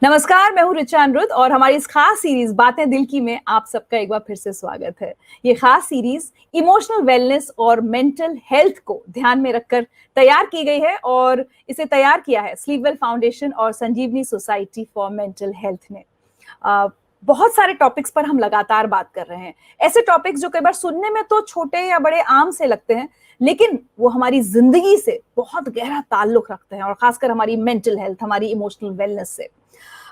नमस्कार, मैं हूँ ऋचा अनिरुद्ध और हमारी इस खास सीरीज बातें दिल की में आप सबका एक बार फिर से स्वागत है। ये खास सीरीज इमोशनल वेलनेस और मेंटल हेल्थ को ध्यान में रखकर तैयार की गई है और इसे तैयार किया है स्लीपवेल फाउंडेशन और संजीवनी सोसाइटी फॉर मेंटल हेल्थ ने। बहुत सारे टॉपिक्स पर हम लगातार बात कर रहे हैं, ऐसे टॉपिक्स जो कई बार सुनने में तो छोटे या बड़े आम से लगते हैं, लेकिन वो हमारी जिंदगी से बहुत गहरा ताल्लुक रखते हैं और खासकर हमारी मेंटल हेल्थ, हमारी इमोशनल वेलनेस से।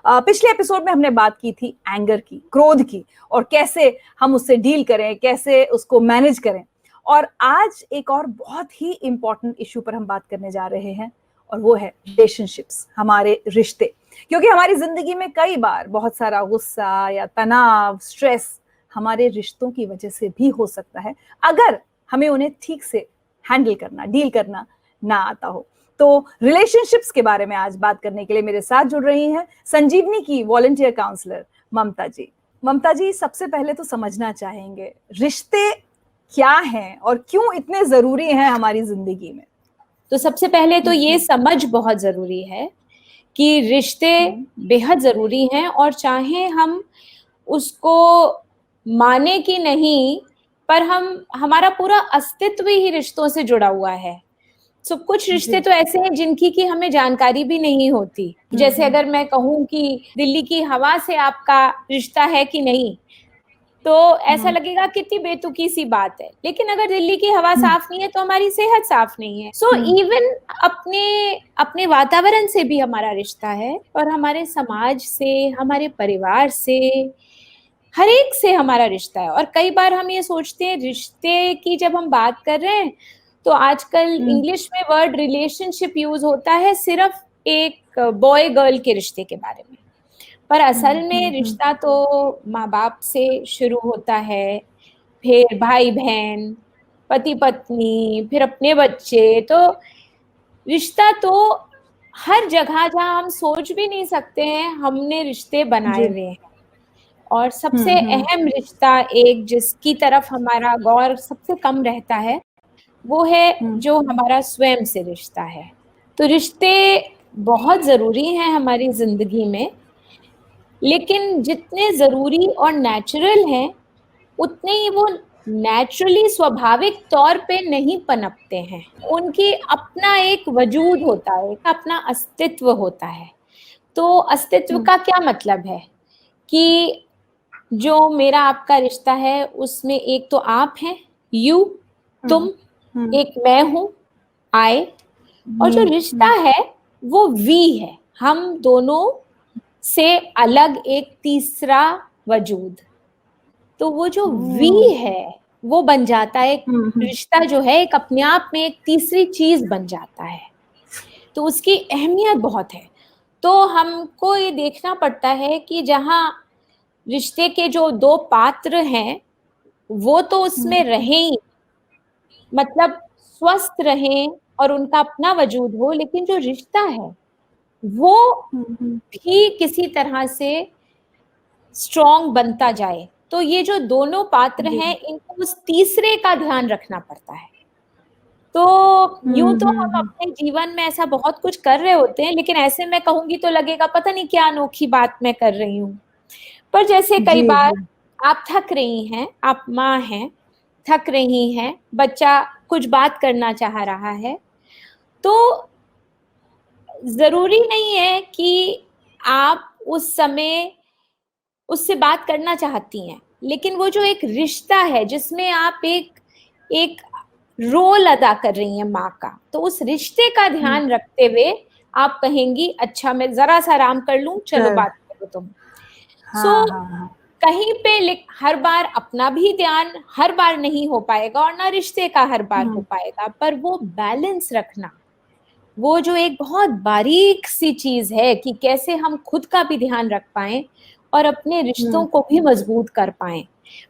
पिछले एपिसोड में हमने बात की थी एंगर की, क्रोध की, और कैसे हम उससे डील करें, कैसे उसको मैनेज करें। और आज एक और बहुत ही इंपॉर्टेंट इश्यू पर हम बात करने जा रहे हैं और वो है रिलेशनशिप्स, हमारे रिश्ते। क्योंकि हमारी जिंदगी में कई बार बहुत सारा गुस्सा या तनाव, स्ट्रेस हमारे रिश्तों की वजह से भी हो सकता है, अगर हमें उन्हें ठीक से हैंडल करना, डील करना ना आता हो। तो रिलेशनशिप्स के बारे में आज बात करने के लिए मेरे साथ जुड़ रही हैं संजीवनी की वॉलंटियर काउंसलर ममता जी। ममता जी, सबसे पहले तो समझना चाहेंगे रिश्ते क्या हैं और क्यों इतने जरूरी हैं हमारी जिंदगी में। तो सबसे पहले तो ये समझ बहुत जरूरी है कि रिश्ते बेहद जरूरी हैं, और चाहे हम उसको माने कि नहीं, पर हमारा पूरा अस्तित्व ही रिश्तों से जुड़ा हुआ है। तो कुछ रिश्ते तो ऐसे हैं जिनकी की हमें जानकारी भी नहीं होती। जैसे अगर मैं कहूँ कि दिल्ली की हवा से आपका रिश्ता है कि नहीं, तो ऐसा लगेगा कितनी बेतुकी सी बात है। लेकिन अगर दिल्ली की हवा साफ नहीं है तो हमारी सेहत साफ नहीं है। सो इवन अपने वातावरण से भी हमारा रिश्ता है, और हमारे समाज से, हमारे परिवार से, हर एक से हमारा रिश्ता है। और कई बार हम ये सोचते हैं रिश्ते की जब हम बात कर रहे हैं तो आजकल इंग्लिश में वर्ड रिलेशनशिप यूज होता है सिर्फ एक बॉय गर्ल के रिश्ते के बारे में, पर असल में रिश्ता तो माँ बाप से शुरू होता है, फिर भाई बहन, पति पत्नी, फिर अपने बच्चे। तो रिश्ता तो हर जगह जहाँ हम सोच भी नहीं सकते हैं हमने रिश्ते बनाए हुए हैं। और सबसे अहम रिश्ता, एक जिसकी तरफ हमारा गौर सबसे कम रहता है, वो है जो हमारा स्वयं से रिश्ता है। तो रिश्ते बहुत जरूरी हैं हमारी जिंदगी में, लेकिन जितने जरूरी और नेचुरल हैं उतने ही वो नेचुरली स्वाभाविक तौर पे नहीं पनपते हैं। उनकी अपना एक वजूद होता है, अपना अस्तित्व होता है। तो अस्तित्व का क्या मतलब है कि जो मेरा आपका रिश्ता है उसमें एक तो आप हैं, यू, तुम, एक मैं हूं, आई, और जो रिश्ता है वो वी है, हम दोनों से अलग एक तीसरा वजूद। तो वो जो वी है वो बन जाता है, रिश्ता जो है एक अपने आप में एक तीसरी चीज बन जाता है। तो उसकी अहमियत बहुत है। तो हमको ये देखना पड़ता है कि जहाँ रिश्ते के जो दो पात्र हैं वो तो उसमें रहें, मतलब स्वस्थ रहें और उनका अपना वजूद हो, लेकिन जो रिश्ता है वो भी किसी तरह से स्ट्रॉन्ग बनता जाए। तो ये जो दोनों पात्र हैं इनको उस तीसरे का ध्यान रखना पड़ता है। तो यूं तो हम अपने जीवन में ऐसा बहुत कुछ कर रहे होते हैं, लेकिन ऐसे मैं कहूंगी तो लगेगा पता नहीं क्या अनोखी बात मैं कर रही हूँ। पर जैसे कई बार आप थक रही हैं, आप माँ हैं, थक रही हैं, बच्चा कुछ बात करना चाह रहा है, तो जरूरी नहीं है कि आप उस समय उससे बात करना चाहती हैं, लेकिन वो जो एक रिश्ता है जिसमें आप एक रोल अदा कर रही हैं माँ का, तो उस रिश्ते का ध्यान रखते हुए आप कहेंगी अच्छा मैं जरा सा आराम कर लूं, चलो बात करो तुम। कहीं पे हर बार अपना भी ध्यान हर बार नहीं हो पाएगा और ना रिश्ते का हर बार हो पाएगा, पर वो बैलेंस रखना, वो जो एक बहुत बारीक सी चीज है कि कैसे हम खुद का भी ध्यान रख पाएं और अपने रिश्तों को भी मजबूत कर पाएं,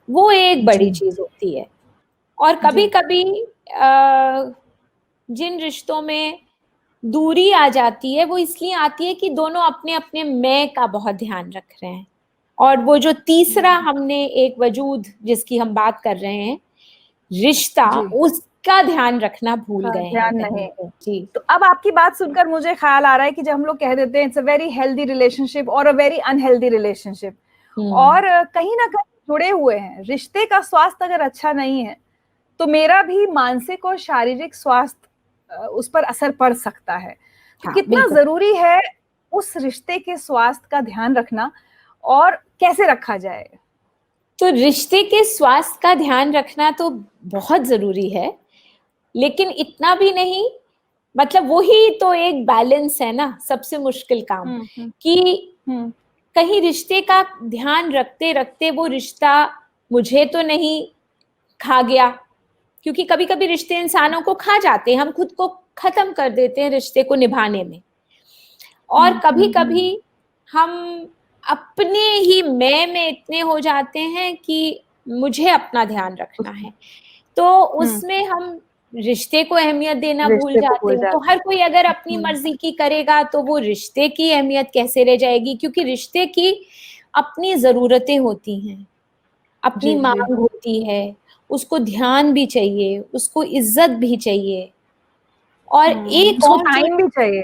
वो एक बड़ी चीज होती है। और कभी कभी जिन रिश्तों में दूरी आ जाती है वो इसलिए आती है कि दोनों अपने अपने मैं का बहुत ध्यान रख रहे हैं, और वो जो तीसरा हमने एक वजूद जिसकी हम बात कर रहे हैं, रिश्ता, का ध्यान रखना भूल गए हैं ध्यान कहीं नहीं। पे। जी। तो अब आपकी बात सुनकर मुझे ख्याल आ रहा है कि जब हम लोग कह देते हैं it's a very healthy relationship और अ वेरी अनहेल्दी रिलेशनशिप, और कहीं ना कहीं जुड़े हुए हैं, रिश्ते का स्वास्थ्य अगर अच्छा नहीं है तो मेरा भी मानसिक और शारीरिक स्वास्थ्य उस पर असर पड़ सकता है। तो हाँ, कितना बिल्कुल। जरूरी है उस रिश्ते के स्वास्थ्य का ध्यान रखना, और कैसे रखा जाए? तो रिश्ते के स्वास्थ्य का ध्यान रखना तो बहुत जरूरी है, लेकिन इतना भी नहीं, मतलब वही तो एक बैलेंस है ना, सबसे मुश्किल काम, कि कहीं रिश्ते का ध्यान रखते रखते वो रिश्ता मुझे तो नहीं खा गया, क्योंकि कभी कभी रिश्ते इंसानों को खा जाते हैं, हम खुद को खत्म कर देते हैं रिश्ते को निभाने में। और कभी कभी हम अपने ही मैं में इतने हो जाते हैं कि मुझे अपना ध्यान रखना है, तो उसमें हम रिश्ते को अहमियत देना भूल जाते हैं। तो हर कोई अगर अपनी मर्जी की करेगा तो वो रिश्ते की अहमियत कैसे रह जाएगी, क्योंकि रिश्ते की अपनी जरूरतें होती हैं, अपनी मांग होती है, उसको ध्यान भी चाहिए, उसको इज्जत भी चाहिए, और एक और टाइम भी चाहिए,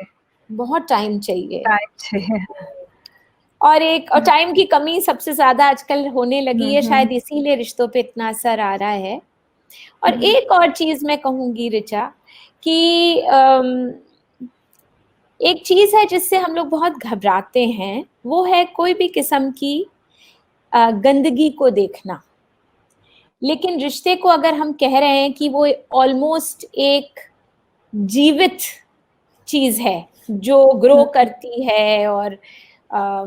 बहुत टाइम चाहिए। और टाइम की कमी सबसे ज्यादा आजकल होने लगी है, शायद इसीलिए रिश्तों पे इतना असर आ रहा है। और एक और चीज मैं कहूंगी ऋचा, कि एक चीज है जिससे हम लोग बहुत घबराते हैं, वो है कोई भी किस्म की गंदगी को देखना। लेकिन रिश्ते को अगर हम कह रहे हैं कि वो ऑलमोस्ट एक जीवित चीज है जो ग्रो करती है और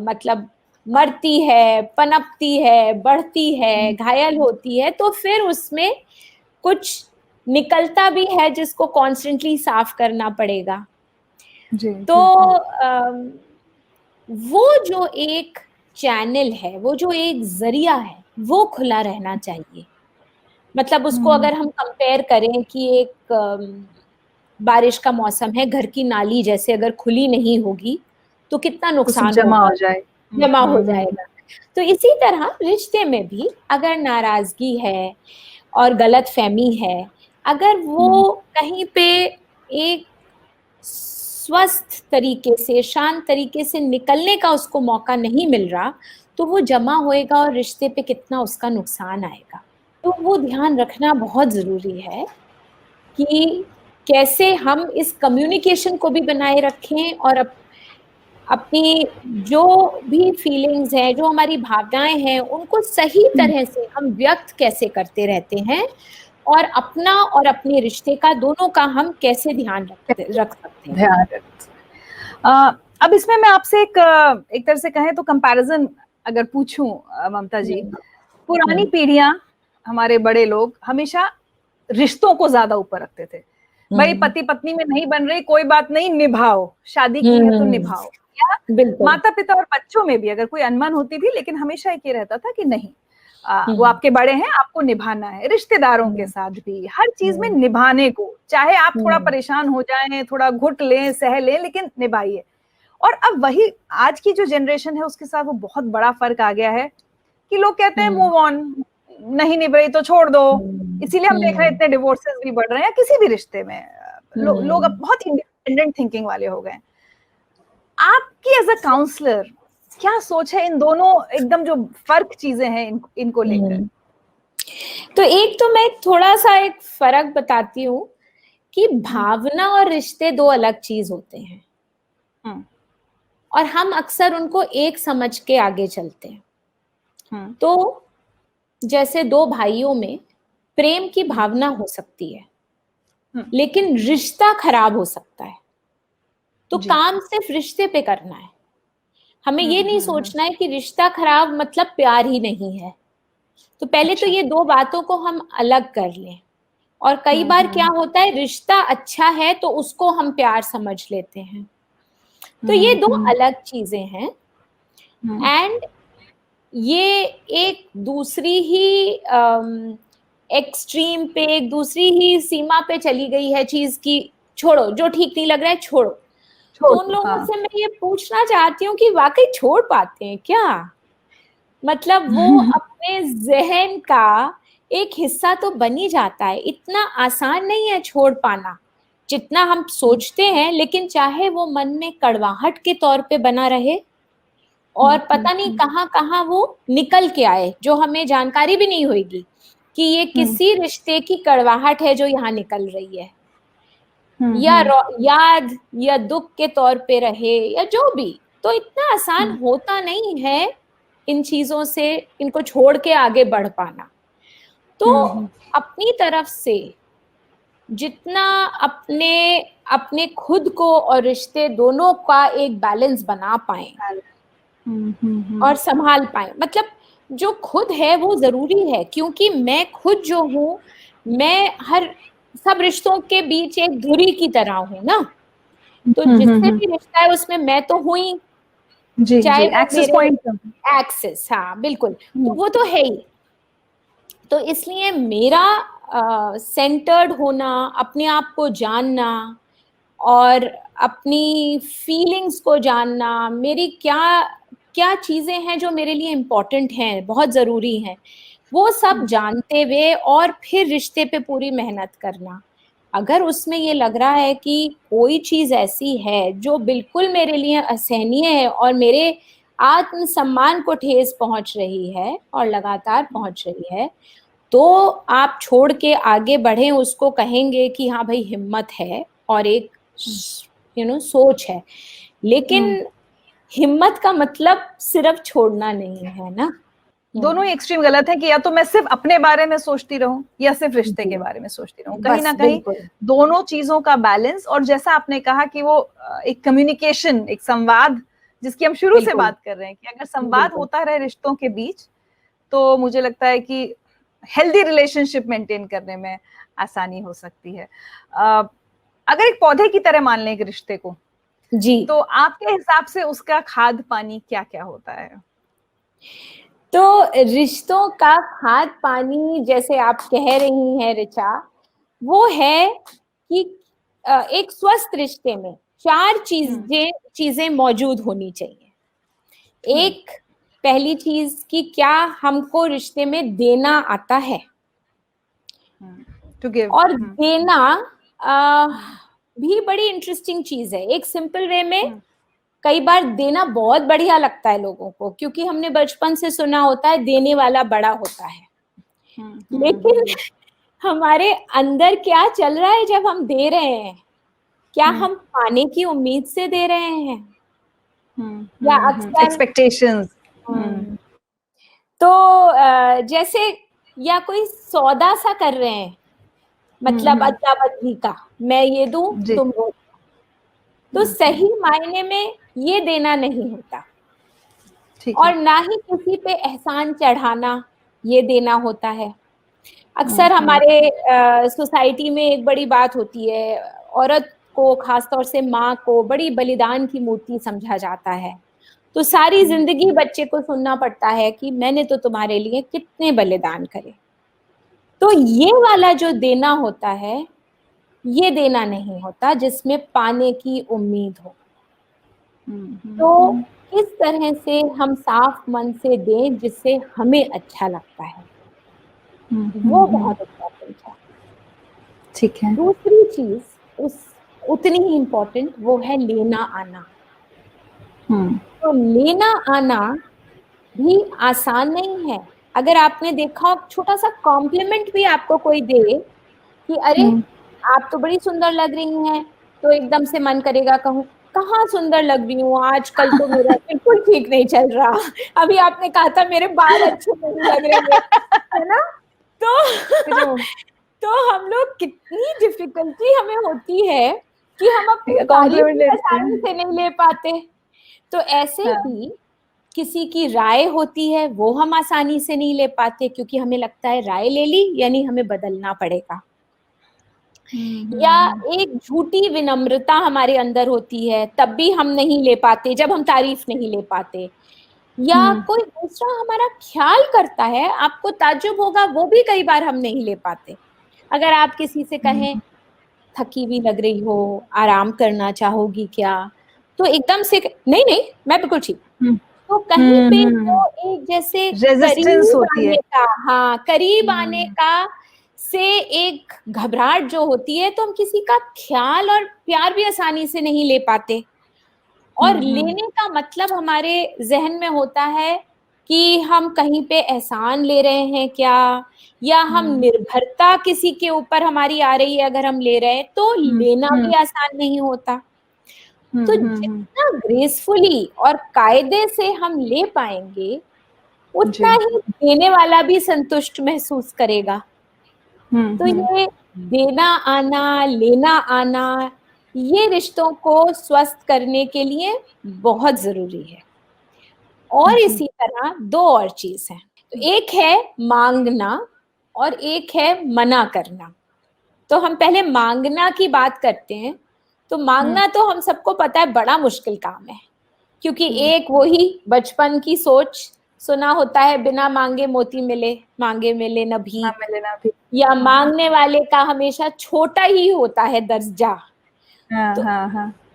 मतलब मरती है, पनपती है, बढ़ती है, घायल होती है, तो फिर उसमें कुछ निकलता भी है जिसको कॉन्स्टेंटली साफ करना पड़ेगा। तो वो जो एक चैनल है, वो जो एक जरिया है, वो खुला रहना चाहिए। मतलब उसको अगर हम कंपेयर करें कि एक बारिश का मौसम है, घर की नाली जैसे अगर खुली नहीं होगी तो कितना नुकसान जमा होगा, हो जाए, जमा हो जाएगा। तो इसी तरह रिश्ते में भी अगर नाराजगी है और गलतफहमी है, अगर वो कहीं पे एक स्वस्थ तरीके से, शांत तरीके से निकलने का उसको मौका नहीं मिल रहा, तो वो जमा होएगा और रिश्ते पे कितना उसका नुकसान आएगा। तो वो ध्यान रखना बहुत जरूरी है कि कैसे हम इस कम्युनिकेशन को भी बनाए रखें, और अपनी जो भी फीलिंग्स हैं, जो हमारी भावनाएं हैं, उनको सही तरह से हम व्यक्त कैसे करते रहते हैं, और अपना और अपने रिश्ते का, दोनों का हम कैसे ध्यान रख सकते हैं। अब इसमें मैं आपसे एक तरह से कहें तो कंपैरिजन अगर पूछूं ममता जी, पुरानी पीढ़ियां, हमारे बड़े लोग हमेशा रिश्तों को ज्यादा ऊपर रखते थे। भाई पति पत्नी में नहीं बन रही, कोई बात नहीं, निभाओ, शादी की है तो निभाओ। या माता पिता और बच्चों में भी अगर कोई अनबन होती थी, लेकिन हमेशा एक ये रहता था कि नहीं, वो आपके बड़े हैं, आपको निभाना है। रिश्तेदारों के साथ भी हर चीज में निभाने को, चाहे आप थोड़ा परेशान हो जाएं, थोड़ा घुट लें, सह लें, लेकिन निभाइए। और अब वही आज की जो जनरेशन है उसके साथ वो बहुत बड़ा फर्क आ गया है कि लोग कहते हैं मूव ऑन, नहीं निभ रही तो छोड़ दो। इसीलिए हम देख रहे हैं इतने डिवोर्सेस भी बढ़ रहे हैं किसी भी रिश्ते में। लोग अब बहुत इंडिपेंडेंट थिंकिंग वाले हो गए। आपकी एज अ काउंसलर क्या सोच है इन दोनों एकदम जो फर्क चीजें हैं इनको लेकर? तो एक तो मैं थोड़ा सा एक फर्क बताती हूँ कि भावना और रिश्ते दो अलग चीज होते हैं, और हम अक्सर उनको एक समझ के आगे चलते हैं। तो जैसे दो भाइयों में प्रेम की भावना हो सकती है, लेकिन रिश्ता खराब हो सकता है। तो काम सिर्फ रिश्ते पे करना है, हमें ये नहीं सोचना है कि रिश्ता खराब मतलब प्यार ही नहीं है। तो पहले तो ये दो बातों को हम अलग कर लें। और कई बार क्या होता है, रिश्ता अच्छा है तो उसको हम प्यार समझ लेते हैं। तो ये दो अलग चीजें हैं, एंड ये एक दूसरी ही एक्सट्रीम पे, एक दूसरी ही सीमा पे चली गई है चीज की, छोड़ो, जो ठीक नहीं लग रहा है छोड़ो। तो उन लोगों से मैं ये पूछना चाहती हूँ कि वाकई छोड़ पाते हैं क्या? मतलब वो अपने जहन का एक हिस्सा तो बन ही जाता है। इतना आसान नहीं है छोड़ पाना जितना हम सोचते हैं, लेकिन चाहे वो मन में कड़वाहट के तौर पे बना रहे और पता नहीं कहाँ कहाँ वो निकल के आए, जो हमें जानकारी भी नहीं होगी कि ये किसी रिश्ते की कड़वाहट है जो यहाँ निकल रही है, या याद या दुख के तौर पे रहे या जो भी। तो इतना आसान होता नहीं है इन चीजों से, इनको छोड़ के आगे बढ़ पाना। तो अपनी तरफ से जितना अपने अपने खुद को और रिश्ते दोनों का एक बैलेंस बना पाए और संभाल पाए, मतलब जो खुद है वो जरूरी है, क्योंकि मैं खुद जो हूँ, मैं हर सब रिश्तों के बीच एक धुरी की तरह हूँ ना, तो जिससे भी रिश्ता है उसमें मैं तो हुई, चाहे वो एक्सेस पॉइंट, एक्सेस, हाँ बिल्कुल, तो वो तो है ही। तो इसलिए मेरा सेंटर्ड होना, अपने आप को जानना और अपनी फीलिंग्स को जानना, मेरी क्या क्या चीज़ें हैं जो मेरे लिए इम्पोर्टेंट हैं, बहुत ज़रूरी हैं, वो सब जानते हुए और फिर रिश्ते पे पूरी मेहनत करना। अगर उसमें ये लग रहा है कि कोई चीज़ ऐसी है जो बिल्कुल मेरे लिए असहनीय है और मेरे आत्मसम्मान को ठेस पहुंच रही है और लगातार पहुंच रही है, तो आप छोड़ के आगे बढ़ें, उसको कहेंगे कि हाँ भाई हिम्मत है और एक सोच है। लेकिन हिम्मत का मतलब सिर्फ छोड़ना नहीं है ना। दोनों ही एक्सट्रीम गलत है कि या तो मैं सिर्फ अपने बारे में सोचती रहूं या सिर्फ रिश्ते के बारे में सोचती रहूं। कहीं ना कहीं दोनों चीजों का बैलेंस, और जैसा आपने कहा कि वो एक कम्युनिकेशन, एक संवाद जिसकी हम शुरू से बात कर रहे हैं, कि अगर संवाद होता रहे रिश्तों के बीच, तो मुझे लगता है कि हेल्दी रिलेशनशिप मेंटेन करने में आसानी हो सकती है। अगर एक पौधे की तरह मान लें एक रिश्ते को जी, तो आपके हिसाब से उसका खाद पानी क्या क्या होता है? तो रिश्तों का खाद पानी, जैसे आप कह रही हैं ऋचा, वो है कि एक स्वस्थ रिश्ते में 4 चीजें मौजूद होनी चाहिए। एक, पहली चीज कि क्या हमको रिश्ते में देना आता है, to give. और देना भी बड़ी इंटरेस्टिंग चीज है। एक सिंपल वे में कई बार देना बहुत बढ़िया लगता है लोगों को, क्योंकि हमने बचपन से सुना होता है देने वाला बड़ा होता है। लेकिन हमारे अंदर क्या चल रहा है जब हम दे रहे हैं? क्या हम पाने की उम्मीद से दे रहे हैं? या अक्सर एक्सपेक्टेशंस। तो जैसे या कोई सौदा सा कर रहे हैं, मतलब अदला बदली का, मैं ये दूं तुम वो। तो सही मायने में ये देना नहीं होता, और ना ही किसी पे एहसान चढ़ाना ये देना होता है। अक्सर हमारे सोसाइटी में एक बड़ी बात होती है, औरत को, खासतौर से माँ को, बड़ी बलिदान की मूर्ति समझा जाता है। तो सारी जिंदगी बच्चे को सुनना पड़ता है कि मैंने तो तुम्हारे लिए कितने बलिदान करे। तो ये वाला जो देना होता है, ये देना नहीं होता जिसमें पाने की उम्मीद हो। तो किस तरह से हम साफ मन से दें जिससे हमें अच्छा लगता है, वो बहुत इम्पोर्टेंट है। ठीक है। दूसरी चीज उतनी ही इम्पोर्टेंट, वो है लेना आना। तो लेना आना भी आसान नहीं है। अगर आपने देखा, छोटा सा कॉम्प्लीमेंट भी आपको कोई दे कि अरे आप तो बड़ी सुंदर लग रही हैं, तो एकदम से मन करेगा कहूँ कहाँ सुंदर लग रही हूँ, आजकल तो मेरा बिल्कुल ठीक नहीं चल रहा। अभी आपने कहा था मेरे बाल अच्छे नहीं लग रहे है ना। तो हम लोग, कितनी डिफिकल्टी हमें होती है कि हम अपनी तारीफ आसानी से नहीं ले पाते। तो ऐसे ही किसी की राय होती है, वो हम आसानी से नहीं ले पाते, क्योंकि हमें लगता है राय ले ली यानी हमें बदलना पड़ेगा। या एक झूठी विनम्रता हमारे अंदर होती है, तब भी हम नहीं ले पाते जब हम तारीफ नहीं ले पाते। या कोई दूसरा हमारा ख्याल करता है, आपको ताज्जुब होगा, वो भी कई बार हम नहीं ले पाते। अगर आप किसी से कहें थकी भी लग रही हो, आराम करना चाहोगी क्या, तो एकदम से नहीं नहीं मैं बिल्कुल ठीक, तो कहीं पे वो एक जैसे रेजिस्टेंस होती है, करीब आने का से एक घबराहट जो होती है, तो हम किसी का ख्याल और प्यार भी आसानी से नहीं ले पाते। और लेने का मतलब हमारे जहन में होता है कि हम कहीं पे एहसान ले रहे हैं क्या, या हम निर्भरता किसी के ऊपर हमारी आ रही है अगर हम ले रहे हैं, तो लेना भी आसान नहीं होता। तो जितना ग्रेसफुली और कायदे से हम ले पाएंगे, उतना ही देने वाला भी संतुष्ट महसूस करेगा। तो ये देना आना, लेना आना, ये रिश्तों को स्वस्थ करने के लिए बहुत जरूरी है। और इसी तरह दो और चीज है, तो एक है मांगना और एक है मना करना। तो हम पहले मांगना की बात करते हैं। तो मांगना तो हम सबको पता है बड़ा मुश्किल काम है, क्योंकि एक वही बचपन की सोच सुना होता है, बिना मांगे मोती मिले, मांगे मिले न भीख, या मांगने वाले का हमेशा छोटा ही होता है दर्जा। तो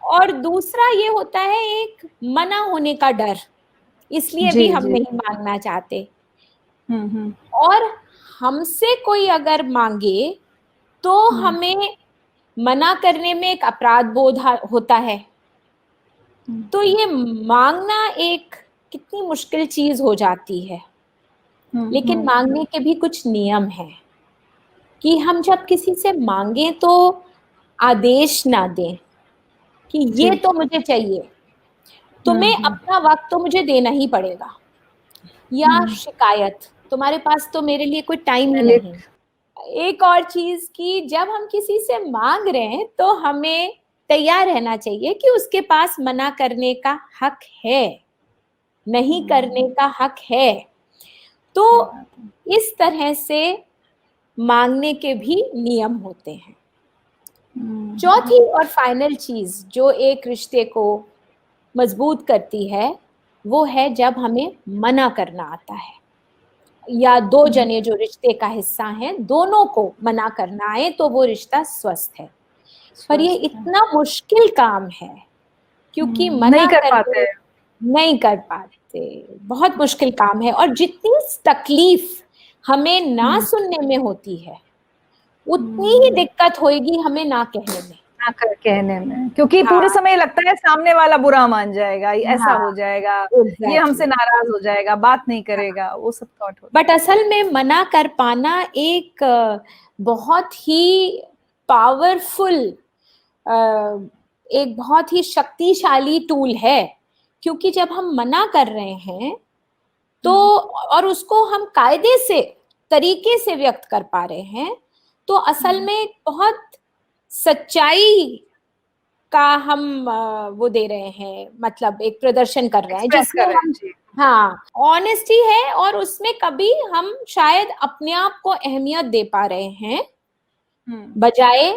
और दूसरा ये होता है एक मना होने का डर, इसलिए भी हम नहीं मांगना चाहते। और हमसे कोई अगर मांगे तो हमें मना करने में एक अपराध बोध होता है। तो ये मांगना एक कितनी मुश्किल चीज हो जाती है। लेकिन मांगने के भी कुछ नियम हैं कि हम जब किसी से मांगे तो आदेश ना दें कि ये तो मुझे चाहिए, तुम्हें अपना वक्त तो मुझे देना ही पड़ेगा, या शिकायत, तुम्हारे पास तो मेरे लिए कोई टाइम ही नहीं। एक और चीज कि जब हम किसी से मांग रहे हैं तो हमें तैयार रहना चाहिए कि उसके पास मना करने का हक है, नहीं करने का हक है। तो इस तरह से मांगने के भी नियम होते हैं। चौथी और फाइनल चीज जो एक रिश्ते को मजबूत करती है, वो है जब हमें मना करना आता है, या दो जने जो रिश्ते का हिस्सा हैं दोनों को मना करना आए तो वो रिश्ता स्वस्थ है। पर ये इतना मुश्किल काम है, क्योंकि मना नहीं कर पाते, बहुत मुश्किल काम है। और जितनी तकलीफ हमें ना सुनने में होती है, उतनी ही दिक्कत होगी हमें ना कहने में, क्योंकि पूरे समय लगता है सामने वाला बुरा मान जाएगा, ऐसा हो जाएगा, ये हमसे नाराज हो जाएगा, बात नहीं करेगा, वो सब थॉट होता है। बट असल में मना कर पाना एक बहुत ही पावरफुल, एक बहुत ही शक्तिशाली टूल है। क्योंकि जब हम मना कर रहे हैं तो और उसको हम कायदे से, तरीके से व्यक्त कर पा रहे हैं, तो असल में बहुत सच्चाई का हम वो दे रहे हैं, मतलब एक प्रदर्शन कर रहे हैं जिसमें हम ऑनेस्टी है, और उसमें कभी हम शायद अपने आप को अहमियत दे पा रहे हैं बजाय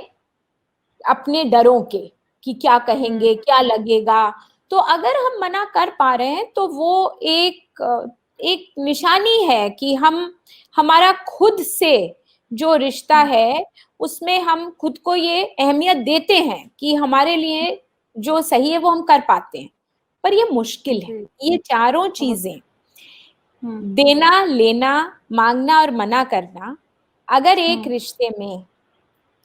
अपने डरों के कि क्या कहेंगे, क्या लगेगा। तो अगर हम मना कर पा रहे हैं तो वो एक निशानी है कि हमारा खुद से जो रिश्ता है उसमें हम खुद को ये अहमियत देते हैं कि हमारे लिए जो सही है वो हम कर पाते हैं। पर ये मुश्किल है। ये चारों चीजें, देना, लेना, मांगना और मना करना, अगर एक रिश्ते में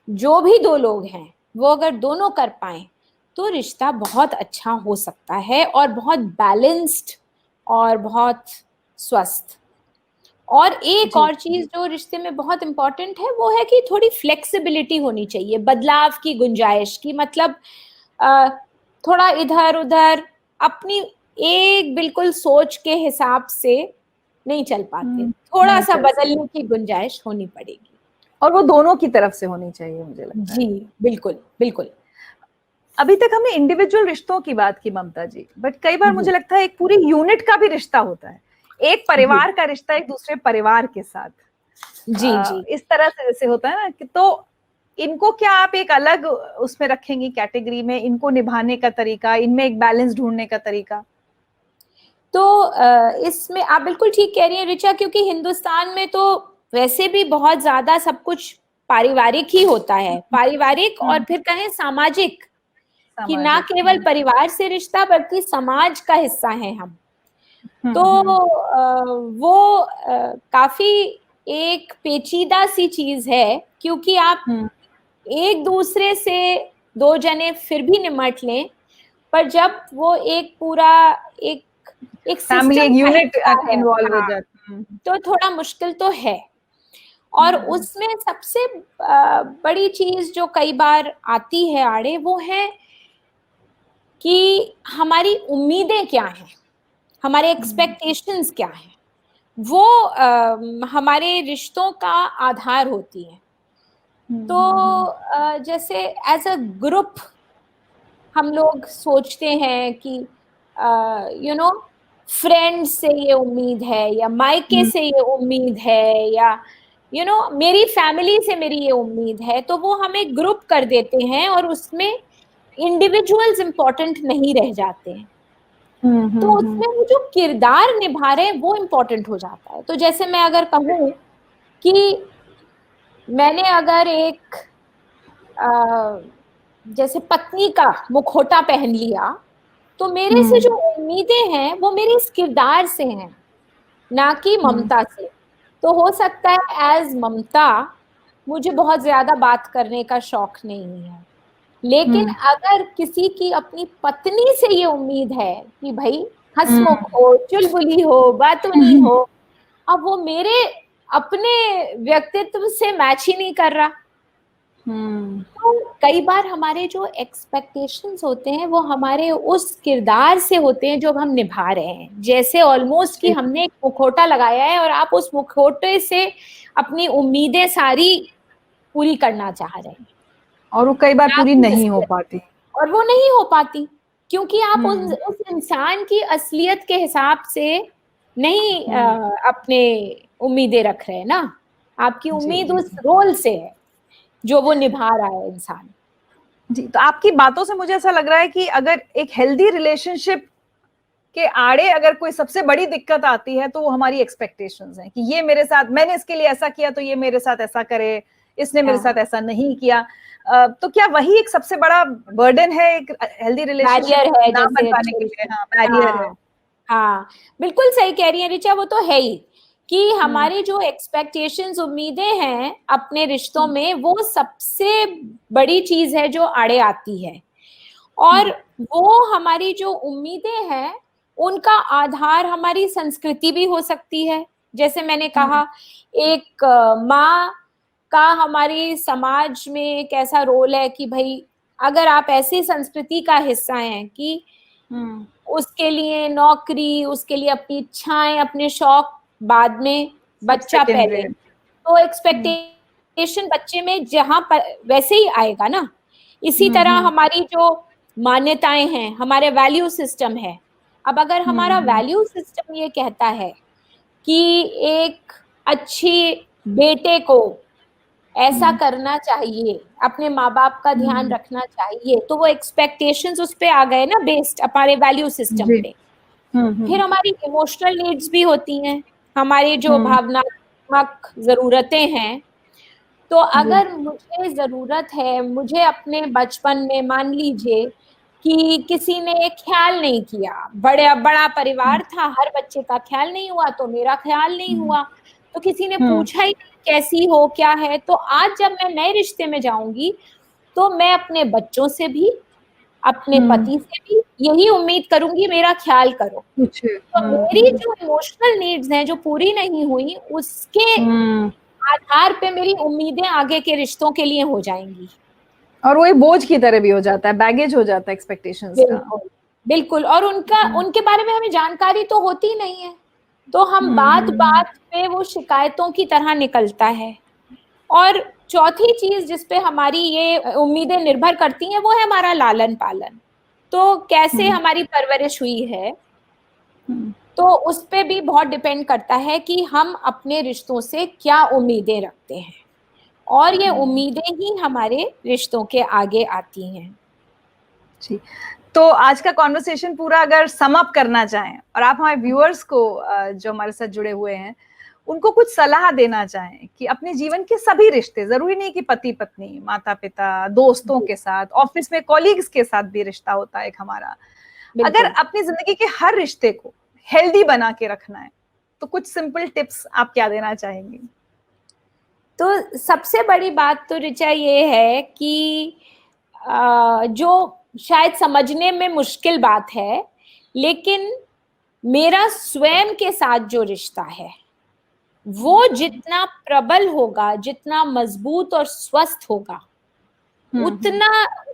जो भी दो लोग हैं वो अगर दोनों कर पाए तो रिश्ता बहुत अच्छा हो सकता है, और बहुत बैलेंस्ड और बहुत स्वस्थ। और एक और चीज जो रिश्ते में बहुत इंपॉर्टेंट है वो है कि थोड़ी फ्लेक्सिबिलिटी होनी चाहिए, बदलाव की गुंजाइश की। मतलब थोड़ा इधर उधर अपनी एक बिल्कुल सोच के हिसाब से नहीं चल पाते, थोड़ा सा बदलने की गुंजाइश होनी पड़ेगी, और वो दोनों की तरफ से होनी चाहिए, मुझे लगता है। जी बिल्कुल बिल्कुल। अभी तक हमने इंडिविजुअल रिश्तों की बात की ममता जी, बट कई बार मुझे लगता है एक पूरी यूनिट का भी रिश्ता होता है, एक परिवार का रिश्ता एक दूसरे परिवार के साथ। जी इस तरह से जैसे होता है ना, तो इनको क्या आप एक अलग उसमें रखेंगी कैटेगरी में, इनको निभाने का तरीका, इनमें एक बैलेंस ढूंढने का तरीका? तो इसमें आप बिल्कुल ठीक कह रही हैं ऋचा, क्योंकि हिंदुस्तान में तो वैसे भी बहुत ज्यादा सब कुछ पारिवारिक ही होता है, पारिवारिक और फिर कहें सामाजिक, कि ना केवल परिवार से रिश्ता बल्कि समाज का हिस्सा है हम। तो वो काफी एक पेचीदा सी चीज है, क्योंकि आप एक दूसरे से दो जने फिर भी निमट लें, पर जब वो एक पूरा एक फैमिली, एक सिस्टम का यूनिट हिस्सा है, इन्वॉल्व हो हाँ, जाता है। तो थोड़ा मुश्किल तो है। और उसमें सबसे बड़ी चीज जो कई बार आती है आड़े, वो है कि हमारी उम्मीदें क्या हैं, हमारे एक्सपेक्टेशंस क्या हैं। वो हमारे रिश्तों का आधार होती है। तो जैसे एज अ ग्रुप हम लोग सोचते हैं कि फ्रेंड से ये उम्मीद है, या मायके से ये उम्मीद है, या मेरी फैमिली से मेरी ये उम्मीद है, तो वो हम एक ग्रुप कर देते हैं और उसमें इंडिविजुअल्स इंपॉर्टेंट नहीं रह जाते हैं। तो उसमें वो जो किरदार निभा रहे हैं वो इम्पोर्टेंट हो जाता है। तो जैसे मैं अगर कहूँ कि मैंने अगर एक जैसे पत्नी का मुखौटा पहन लिया, तो मेरे से जो उम्मीदें हैं वो मेरे इस किरदार से हैं, ना कि ममता से। तो हो सकता है एज ममता मुझे बहुत ज्यादा बात करने का शौक नहीं है, लेकिन अगर किसी की अपनी पत्नी से ये उम्मीद है कि भाई हंसमुख हो, चुलबुली हो, बातूनी हो, अब वो मेरे अपने व्यक्तित्व से मैच ही नहीं कर रहा। तो कई बार हमारे जो एक्सपेक्टेशंस होते हैं वो हमारे उस किरदार से होते हैं जो अब हम निभा रहे हैं। जैसे ऑलमोस्ट कि हमने एक मुखौटा लगाया है और आप उस मुखौटे से अपनी उम्मीदें सारी पूरी करना चाह रहे हैं, और वो कई बार पूरी नहीं हो पाती, और वो नहीं हो पाती क्योंकि आप उस इंसान की असलियत के हिसाब से नहीं अपने उम्मीदें रख रहे हैं ना। आपकी उम्मीद उस रोल से है जो वो निभा रहा है इंसान। जी, तो आपकी बातों से मुझे ऐसा लग रहा है कि अगर एक हेल्दी रिलेशनशिप के आड़े अगर कोई सबसे बड़ी दिक्कत आती है तो वो हमारी एक्सपेक्टेशंस हैं कि ये मेरे साथ, मैंने इसके लिए ऐसा किया तो ये मेरे साथ ऐसा करे, इसने मेरे साथ ऐसा नहीं किया। तो क्या वही एक सबसे बड़ा बर्डन है एक हेल्दी रिलेशनशिप बैरियर है ना बन जैसे पाने के लिए? हाँ, बैरियर है। हाँ, बिल्कुल सही कह रही है ऋचा, वो तो है ही कि हमारी जो एक्सपेक्टेशंस, उम्मीदें हैं अपने रिश्तों में, वो सबसे बड़ी चीज है जो आड़े आती है। और वो हमारी जो उम्मीदें हैं उनका आधार हमारी संस्कृति भी हो सकती है। जैसे मैंने कहा, एक माँ का हमारी समाज में एक ऐसा रोल है कि भाई अगर आप ऐसी संस्कृति का हिस्सा हैं कि उसके लिए नौकरी, उसके लिए अपनी इच्छाएं, अपने शौक बाद में, बच्चा पहले, तो एक्सपेक्टेशन बच्चे में जहां पर वैसे ही आएगा ना। इसी तरह हमारी जो मान्यताएं हैं, हमारे वैल्यू सिस्टम है। अब अगर हमारा वैल्यू सिस्टम ये कहता है कि एक अच्छी बेटे को ऐसा करना चाहिए, अपने माँ बाप का ध्यान रखना चाहिए, तो वो एक्सपेक्टेशंस उस पे आ गए ना, बेस्ड हमारे वैल्यू सिस्टम पे। फिर हमारी इमोशनल नीड्स भी होती हैं, हमारी जो भावनात्मक जरूरतें हैं। तो अगर मुझे जरूरत है, मुझे अपने बचपन में मान लीजिए कि किसी ने ख्याल नहीं किया, बड़ा परिवार था, हर बच्चे का ख्याल नहीं हुआ, तो मेरा ख्याल नहीं हुआ, तो किसी ने पूछा ही कैसी हो, क्या है। तो आज जब मैं नए रिश्ते में जाऊंगी तो मैं अपने बच्चों से भी, अपने पति से भी यही उम्मीद करूंगी, मेरा ख्याल करो। तो मेरी जो इमोशनल नीड्स हैं जो पूरी नहीं हुई, उसके आधार पे मेरी उम्मीदें आगे के रिश्तों के लिए हो जाएंगी, और वो एक बोझ की तरह भी हो जाता है, बैगेज हो जाता है एक्सपेक्टेशंस का। बिल्कुल। और उनके बारे में हमें जानकारी तो होती नहीं है, तो हम बात बात पे वो शिकायतों की तरह निकलता है। और चौथी चीज जिसपे हमारी ये उम्मीदें निर्भर करती हैं वो है हमारा लालन पालन। तो कैसे हमारी परवरिश हुई है, तो उस पे भी बहुत डिपेंड करता है कि हम अपने रिश्तों से क्या उम्मीदें रखते हैं, और ये उम्मीदें ही हमारे रिश्तों के आगे आती हैं। जी, तो आज का कॉन्वर्सेशन पूरा अगर सम अप करना चाहें और आप हमारे व्यूअर्स को जो हमारे साथ जुड़े हुए हैं उनको कुछ सलाह देना चाहें कि अपने जीवन के सभी रिश्ते, जरूरी नहीं कि पति पत्नी, माता पिता, दोस्तों के साथ, ऑफिस में कॉलीग्स के साथ भी रिश्ता होता है एक हमारा, अगर अपनी जिंदगी के हर रिश्ते को हेल्दी बना के रखना है, तो कुछ सिंपल टिप्स आप क्या देना चाहेंगी? तो सबसे बड़ी बात तो ऋचा ये है कि जो शायद समझने में मुश्किल बात है, लेकिन मेरा स्वयं के साथ जो रिश्ता है वो जितना प्रबल होगा, जितना मजबूत और स्वस्थ होगा,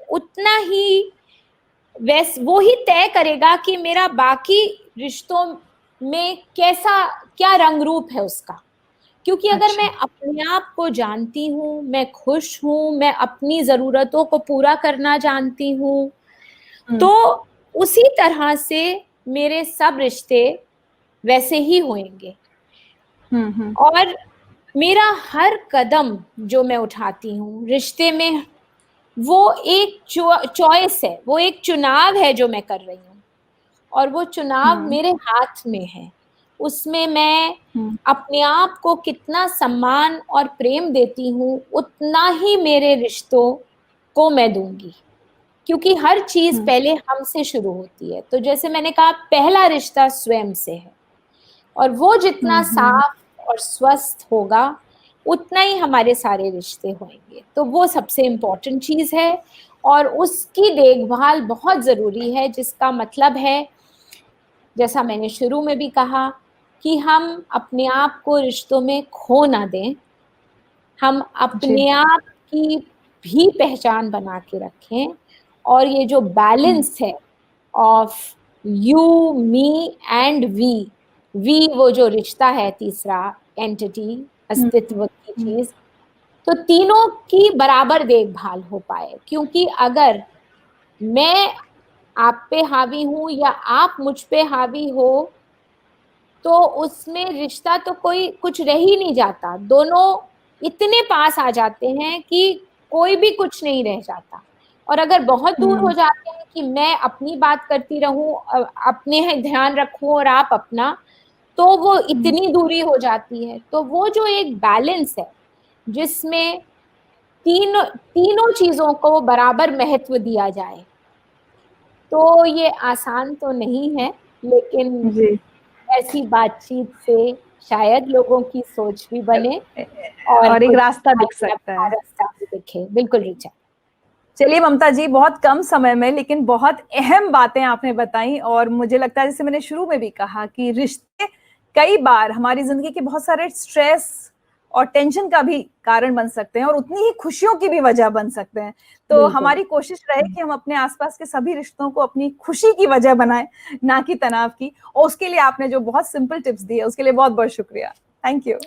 उतना ही वो ही तय करेगा कि मेरा बाकी रिश्तों में क्या रंग रूप है उसका। क्योंकि अगर मैं अपने आप को जानती हूँ, मैं खुश हूँ, मैं अपनी जरूरतों को पूरा करना जानती हूँ, तो उसी तरह से मेरे सब रिश्ते वैसे ही होंगे। और मेरा हर कदम जो मैं उठाती हूँ रिश्ते में, वो एक चॉइस है, वो एक चुनाव है जो मैं कर रही हूँ, और वो चुनाव मेरे हाथ में है। उसमें मैं अपने आप को कितना सम्मान और प्रेम देती हूँ, उतना ही मेरे रिश्तों को मैं दूंगी, क्योंकि हर चीज पहले हमसे शुरू होती है। तो जैसे मैंने कहा, पहला रिश्ता स्वयं से है, और वो जितना साफ और स्वस्थ होगा उतना ही हमारे सारे रिश्ते होंगे। तो वो सबसे इम्पोर्टेंट चीज है, और उसकी देखभाल बहुत जरूरी है, जिसका मतलब है, जैसा मैंने शुरू में भी कहा, कि हम अपने आप को रिश्तों में खो ना दें, हम अपने आप की भी पहचान बना के रखें, और ये जो बैलेंस है of you, me and we वो जो रिश्ता है, तीसरा एंटिटी, अस्तित्व की चीज, तो तीनों की बराबर देखभाल हो पाए। क्योंकि अगर मैं आप पे हावी हूं या आप मुझ पे हावी हो, तो उसमें रिश्ता तो कोई कुछ रह ही नहीं जाता। दोनों इतने पास आ जाते हैं कि कोई भी कुछ नहीं रह जाता। और अगर बहुत दूर हो जाते हैं कि मैं अपनी बात करती रहूं, अपने ध्यान रखूं और आप अपना, तो वो इतनी दूरी हो जाती है। तो वो जो एक बैलेंस है, जिसमें तीनों चीजों को बराबर महत्व दिया जाए, तो ये आसान तो नहीं है, लेकिन ऐसी बातचीत से शायद लोगों की सोच भी बने और एक रास्ता दिख सकता है। रास्ता भी दिखे। बिल्कुल ऋचा। चलिए ममता जी, बहुत कम समय में लेकिन बहुत अहम बातें आपने बताई, और मुझे लगता है, जैसे मैंने शुरू में भी कहा, कि रिश्ते कई बार हमारी जिंदगी के बहुत सारे स्ट्रेस और टेंशन का भी कारण बन सकते हैं, और उतनी ही खुशियों की भी वजह बन सकते हैं। तो हमारी कोशिश रहे कि हम अपने आसपास के सभी रिश्तों को अपनी खुशी की वजह बनाएं, ना कि तनाव की। और उसके लिए आपने जो बहुत सिंपल टिप्स दिए, उसके लिए बहुत बहुत शुक्रिया। Thank you.